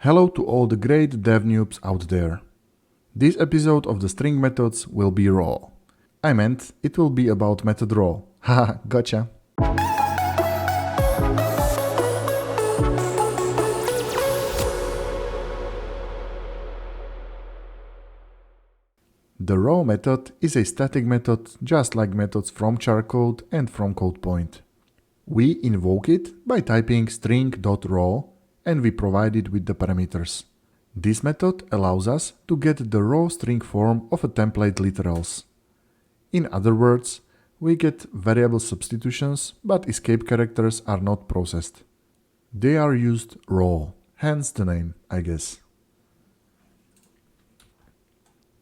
Hello to all the great dev noobs out there. This episode of the string methods will be raw. I meant it will be about method raw. Haha, gotcha. The raw method is a static method just like methods from char code and from code point. We invoke it by typing string.raw and we provide it with the parameters. This method allows us to get the raw string form of a template literals. In other words, we get variable substitutions, but escape characters are not processed. They are used raw, hence the name, I guess.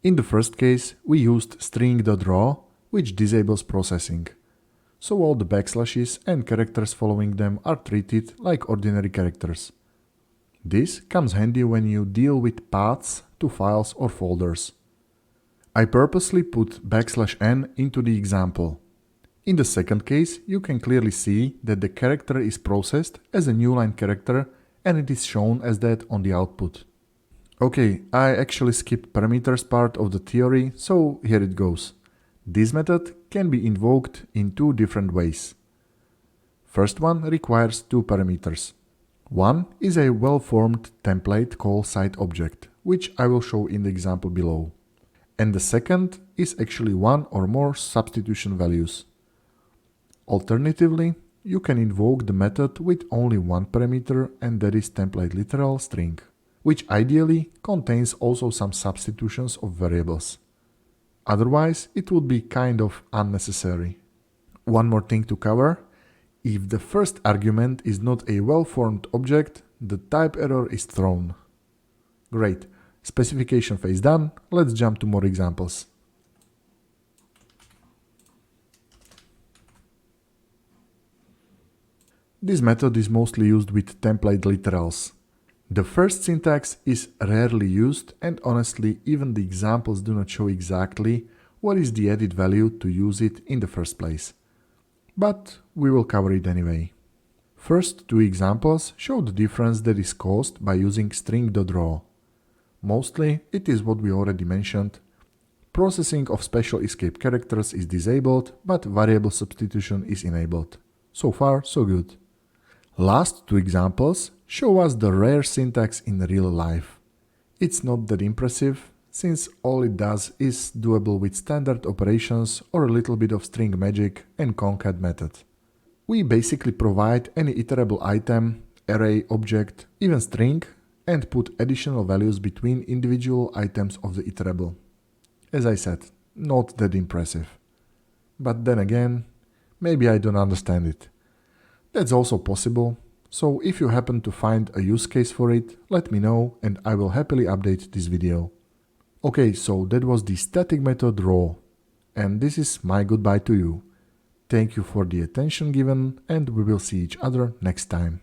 In the first case, we used string.raw, which disables processing. So all the backslashes and characters following them are treated like ordinary characters. This comes handy when you deal with paths to files or folders. I purposely put \n into the example. In the second case, you can clearly see that the character is processed as a new line character and it is shown as that on the output. Okay, I actually skipped parameters part of the theory, so here it goes. This method can be invoked in two different ways. First one requires two parameters. One is a well-formed template call site object, which I will show in the example below. And the second is actually one or more substitution values. Alternatively, you can invoke the method with only one parameter, and that is template literal string, which ideally contains also some substitutions of variables. Otherwise, it would be kind of unnecessary. One more thing to cover. If the first argument is not a well-formed object, the type error is thrown. Great, specification phase done, let's jump to more examples. This method is mostly used with template literals. The first syntax is rarely used, and honestly even the examples do not show exactly what is the added value to use it in the first place. But we will cover it anyway. First two examples show the difference that is caused by using string.raw. Mostly it is what we already mentioned. Processing of special escape characters is disabled, but variable substitution is enabled. So far, so good. Last two examples show us the rare syntax in real life. It's not that impressive, since all it does is doable with standard operations or a little bit of string magic and concat method. We basically provide any iterable item, array, object, even string, and put additional values between individual items of the iterable. As I said, not that impressive. But then again, maybe I don't understand it. That's also possible, so if you happen to find a use case for it, let me know and I will happily update this video. Okay, so that was the static method raw, and this is my goodbye to you. Thank you for the attention given, and we will see each other next time.